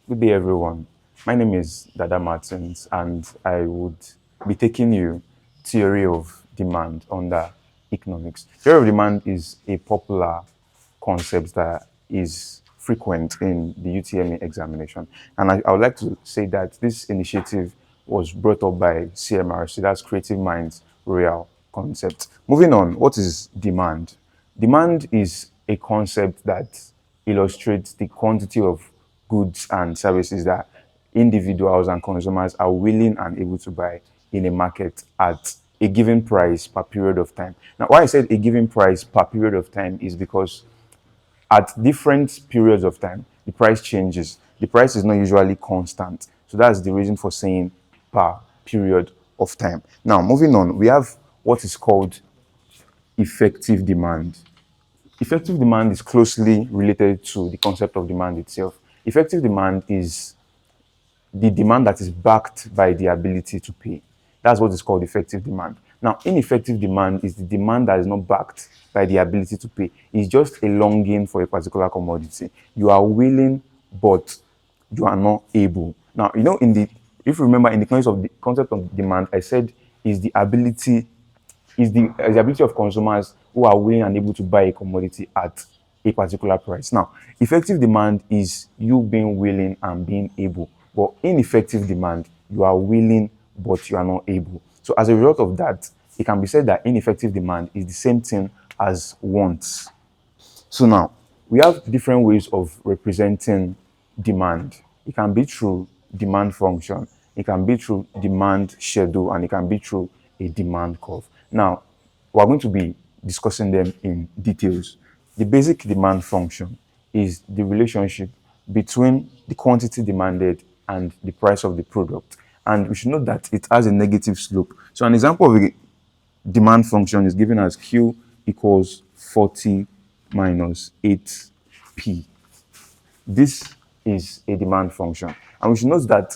Good day, everyone. My name is Dada Martins, and I would be taking you theory of demand under economics. Theory of demand is a popular concept that is frequent in the UTME examination, and I would like to say that this initiative was brought up by CMRC, that's Creative Minds Real Concept. Moving on, what is demand? Demand is a concept that illustrates the quantity of goods and services that individuals and consumers are willing and able to buy in a market at a given price per period of time. Now, why I said a given price per period of time is because at different periods of time, the price changes. The price is not usually constant. So that's the reason for saying per period of time. Now, moving on, we have what is called effective demand. Effective demand is closely related to the concept of demand itself. Effective demand is the demand that is backed by the ability to pay. That's what is called effective demand. Now, ineffective demand is the demand that is not backed by the ability to pay. It's just a longing for a particular commodity. You are willing, but you are not able. Now, if you remember in the concept of demand, I said is the ability is the ability of consumers who are willing and able to buy a commodity at a particular price. Now, effective demand is you being willing and being able, but ineffective demand, you are willing but you are not able. So, as a result of that, it can be said that ineffective demand is the same thing as wants. So, now we have different ways of representing demand. It can be through demand function, it can be through demand schedule, and it can be through a demand curve. Now, we're going to be discussing them in details. The basic demand function is the relationship between the quantity demanded and the price of the product. And we should note that it has a negative slope. So an example of a demand function is given as Q equals 40 minus 8P. This is a demand function. And we should note that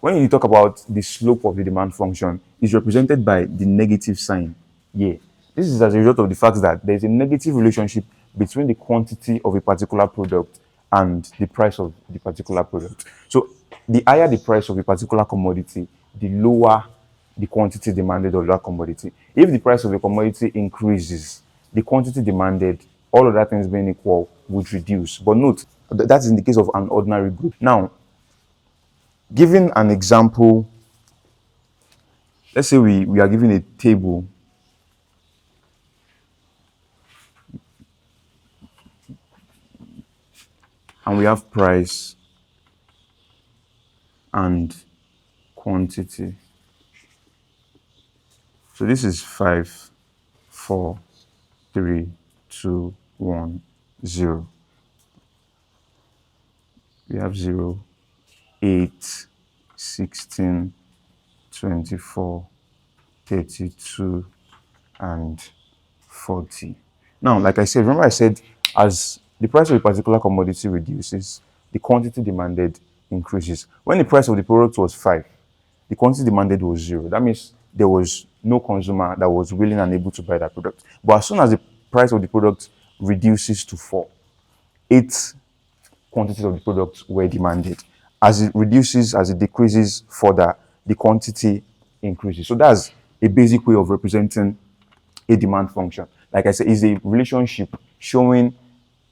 when you talk about the slope of the demand function, it's represented by the negative sign here. This is as a result of the fact that there's a negative relationship between the quantity of a particular product and the price of the particular product. So the higher the price of a particular commodity, the lower the quantity demanded of that commodity. If the price of a commodity increases, the quantity demanded, all of that things being equal, would reduce. But note, that's in the case of an ordinary good. Now, giving an example, let's say we are given a table and we have price and quantity. So this is 5, 4, 3, 2, 1, 0. We have 0, 8, 16, 24, 32, and 40. Now, like I said, remember I said as the price of a particular commodity reduces, the quantity demanded increases. When the price of the product was 5, the quantity demanded was 0. That means there was no consumer that was willing and able to buy that product. But as soon as the price of the product reduces to 4, 8 quantities of the product were demanded. As it reduces, as it decreases further, the quantity increases. So that's a basic way of representing a demand function. Like I said, is a relationship showing,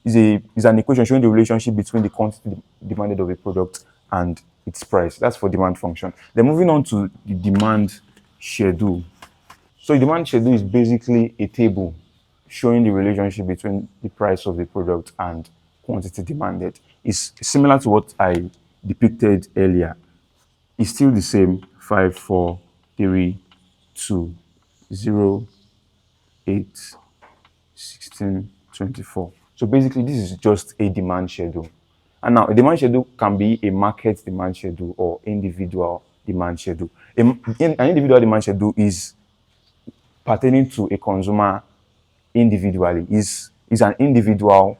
is an equation showing the relationship between the quantity demanded of a product and its price. That's for demand function. Then moving on to the demand schedule. So the demand schedule is basically a table showing the relationship between the price of the product and quantity demanded. It's similar to what I depicted earlier. It's still the same: 5, 4, 3, 2, 0, 8, 16, 24. So basically, this is just a demand schedule. And now, a demand schedule can be a market demand schedule or individual demand schedule. An individual demand schedule is pertaining to a consumer individually, is an individual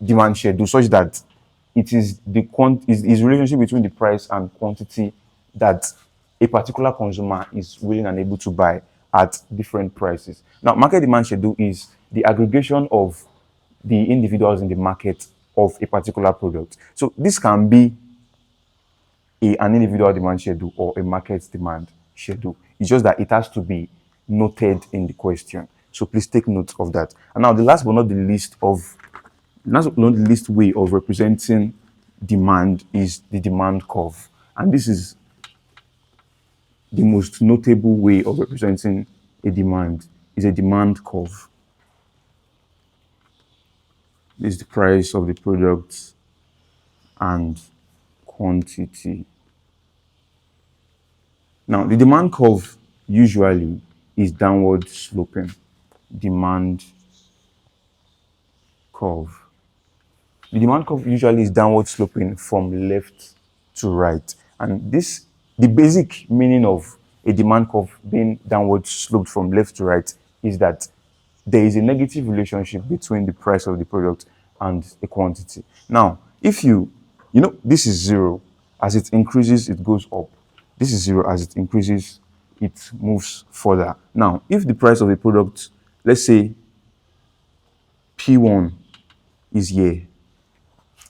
demand schedule such that it is the is relationship between the price and quantity that a particular consumer is willing and able to buy at different prices. Now, market demand schedule is the aggregation of the individuals in the market of a particular product. So this can be an individual demand schedule or a market demand schedule. It's just that it has to be noted in the question. So please take note of that. And now the last but not the least way of representing demand is the demand curve. And this is the most notable way of representing a demand is a demand curve. This is the price of the product and quantity. Now, the demand curve usually is downward sloping. Demand curve. The demand curve usually is downward sloping from left to right. And the basic meaning of a demand curve being downward sloped from left to right is that there is a negative relationship between the price of the product and the quantity. Now, if this is zero. As it increases, it goes up. This is zero. As it increases, it moves further. Now, if the price of a product, let's say P1 is here.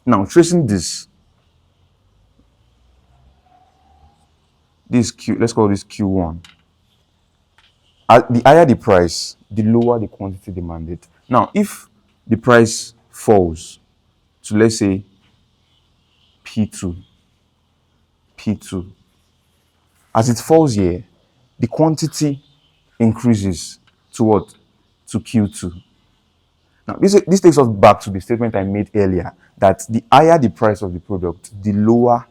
Now, tracing this Q, let's call this Q1. The higher the price, the lower the quantity demanded. Now, if the price falls to, let's say, P2, as it falls here, the quantity increases to what? To Q2. Now, this takes us back to the statement I made earlier that the higher the price of the product, the lower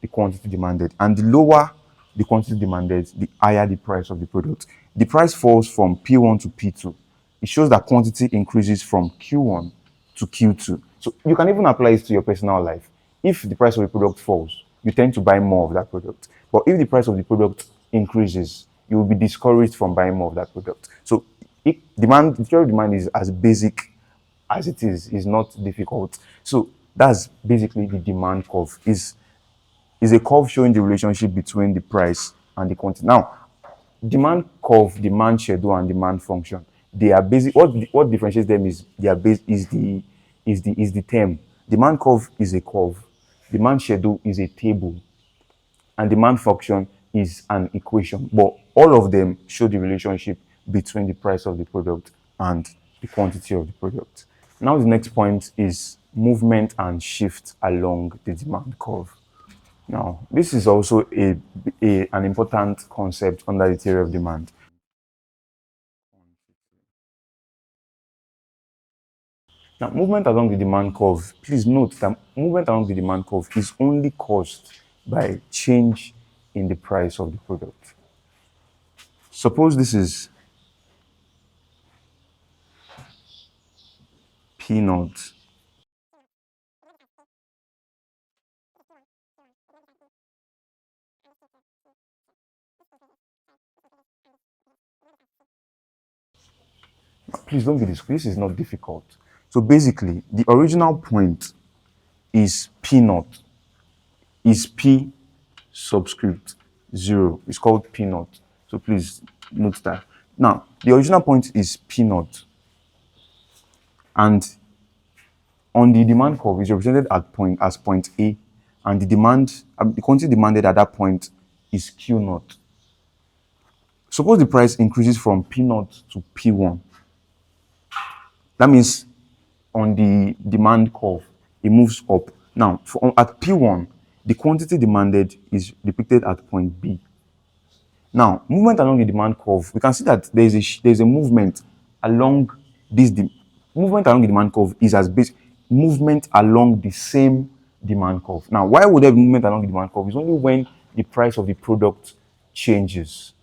the quantity demanded. And the lower the quantity demanded, the higher the price of the product. The price falls from P1 to P2. It shows that quantity increases from Q1 to Q2. So you can even apply it to your personal life. If the price of the product falls, you tend to buy more of that product. But if the price of the product increases, you will be discouraged from buying more of that product. So the theory of demand is as basic as it is not difficult. So that's basically the demand curve. Is a curve showing the relationship between the price and the quantity. Now, demand curve, demand schedule, and demand function. They are basic. What differentiates them is the term. Demand curve is a curve. Demand schedule is a table, and demand function is an equation. But all of them show the relationship between the price of the product and the quantity of the product. Now the next point is movement and shift along the demand curve. Now, this is also an important concept under the theory of demand. Now, movement along the demand curve, please note that movement along the demand curve is only caused by change in the price of the product. Suppose this is P naught. Please don't be this is not difficult. So basically, the original point is P naught, is P subscript 0. It's called P naught. So please note that. Now, the original point is P naught. And on the demand curve is represented as point A, and the quantity demanded at that point is Q naught. Suppose the price increases from P naught to P1. That means on the demand curve, it moves up. Now, at P1, the quantity demanded is depicted at point B. Now, movement along the demand curve, we can see that there's a movement along movement along the demand curve is as base movement along the same demand curve. Now, why would there be movement along the demand curve? It's only when the price of the product changes.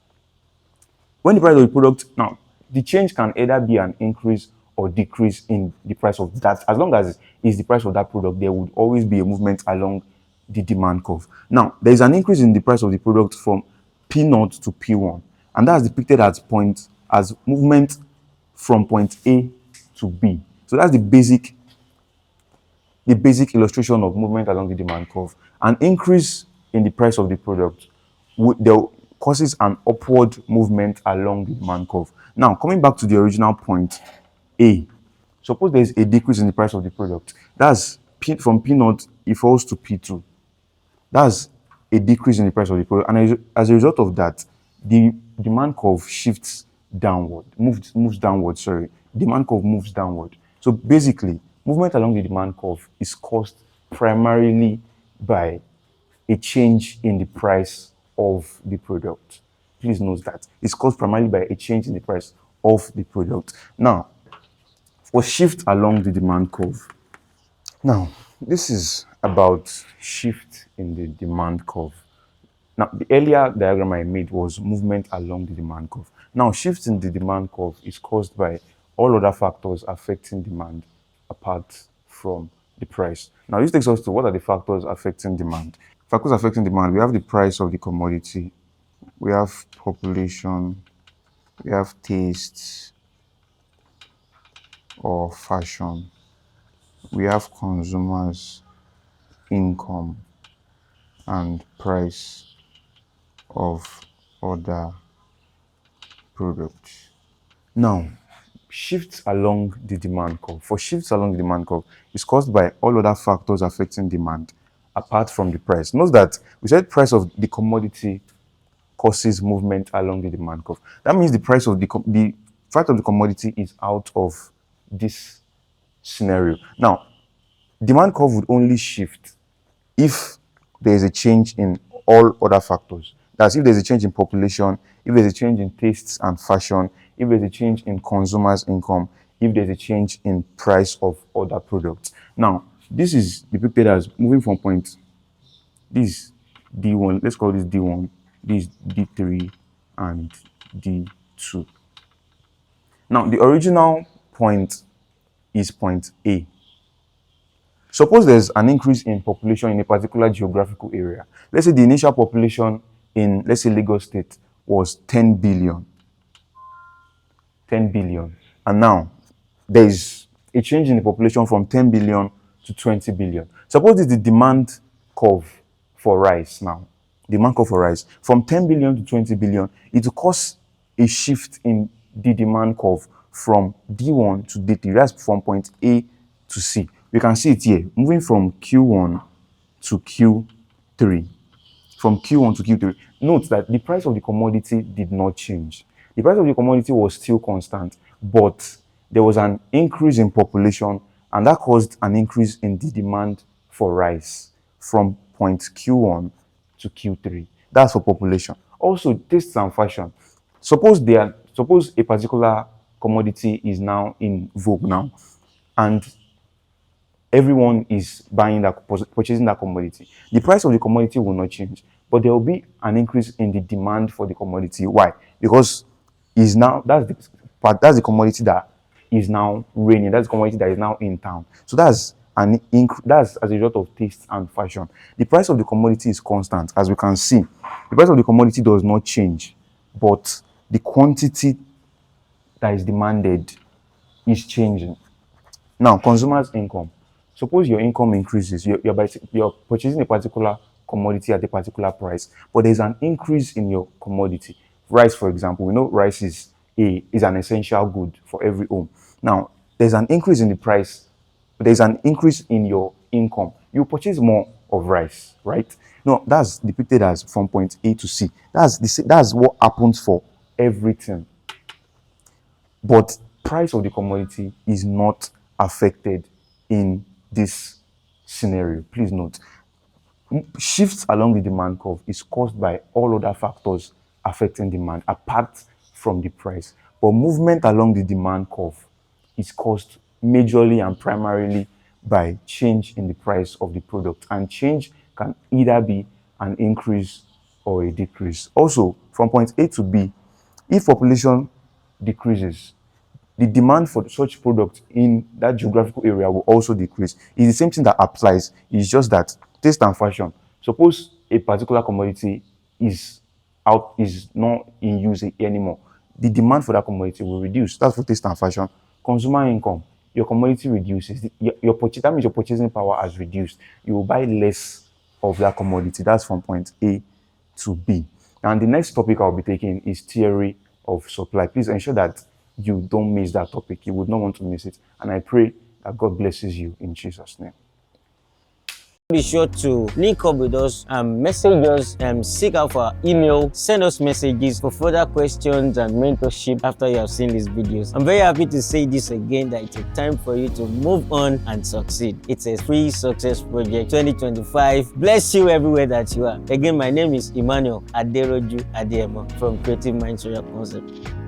When the price of the product, now, the change can either be an increase or decrease in the price of that. As long as it's the price of that product, there would always be a movement along the demand curve. Now, there is an increase in the price of the product from P0 to P1, and that's depicted as movement from point A to B. So that's the basic illustration of movement along the demand curve. An increase in the price of the product causes an upward movement along the demand curve. Now, coming back to the original point A, suppose there's a decrease in the price of the product. That's from P0, it falls to P2. That's a decrease in the price of the product, and as a result of that, the demand curve shifts downward, moves downward. Sorry, demand curve moves downward. So basically, movement along the demand curve is caused primarily by a change in the price of the product. Please note that it's caused primarily by a change in the price of the product. Now, for shift along the demand curve. Now, this is about shift in the demand curve. Now, the earlier diagram I made was movement along the demand curve. Now, shift in the demand curve is caused by all other factors affecting demand apart from the price. Now, this takes us to what are the factors affecting demand. Factors affecting demand, we have the price of the commodity, we have population, we have tastes or fashion, we have consumers, income, and price of other products. Now, shifts along the demand curve. For shifts along the demand curve, is caused by all other factors affecting demand apart from the price. Note that we said price of the commodity causes movement along the demand curve. That means the price of the fact of the commodity is out of this scenario. Now, demand curve would only shift if there is a change in all other factors. That's if there's a change in population, if there's a change in tastes and fashion, if there's a change in consumers' income, if there's a change in price of other products. Now, this is depicted as moving from point, this D1, let's call this D1, this D3, and D2. Now, the original point is point A. Suppose there's an increase in population in a particular geographical area. Let's say the initial population in, let's say, Lagos State was 10 billion. 10 billion. And now there's a change in the population from 10 billion to 20 billion. Suppose it's the demand curve for rice now. Demand curve for rice. From 10 billion to 20 billion, it will cause a shift in the demand curve from D1 to D3. That's from point A to C. We can see it here, moving from Q1 to Q3. From Q1 to Q3. Note that the price of the commodity did not change. The price of the commodity was still constant, but there was an increase in population, and that caused an increase in the demand for rice from point Q1 to Q3. That's for population. Also, tastes and fashion. Suppose a particular commodity is now in vogue now, and everyone is buying that, purchasing that commodity. The price of the commodity will not change, but there will be an increase in the demand for the commodity. Why? Because that's the commodity that is now reigning. That's the commodity that is now in town. So that's as a result of taste and fashion. The price of the commodity is constant, as we can see. The price of the commodity does not change, but the quantity that is demanded is changing. Now, consumers' income. Suppose your income increases, you're purchasing a particular commodity at a particular price, but there's an increase in your commodity. Rice, for example, we know rice is an essential good for every home. Now, there's an increase in the price, but there's an increase in your income. You purchase more of rice, right? No, that's depicted as from point A to C. That's what happens for everything. But price of the commodity is not affected in this scenario. Please note, shifts along the demand curve is caused by all other factors affecting demand apart from the price. But movement along the demand curve is caused majorly and primarily by change in the price of the product. And change can either be an increase or a decrease. Also, from point A to B, if population decreases, the demand for such products in that geographical area will also decrease. It's the same thing that applies. It's just that taste and fashion. Suppose a particular commodity is not in use anymore. The demand for that commodity will reduce. That's for taste and fashion. Consumer income. Your commodity reduces. That means your purchasing power has reduced. You will buy less of that commodity. That's from point A to B. And the next topic I'll be taking is theory of supply. Please ensure that you don't miss that topic. You would not want to miss it. And I pray that God blesses you in Jesus' name. Be sure to link up with us and message us and seek out our email, send us messages for further questions and mentorship after you have seen these videos. I'm very happy to say this again, that it's a time for you to move on and succeed. It's a free success project 2025. Bless you everywhere that you are. Again, my name is Emmanuel Aderoju Adeyemo from Creative Minds Concept.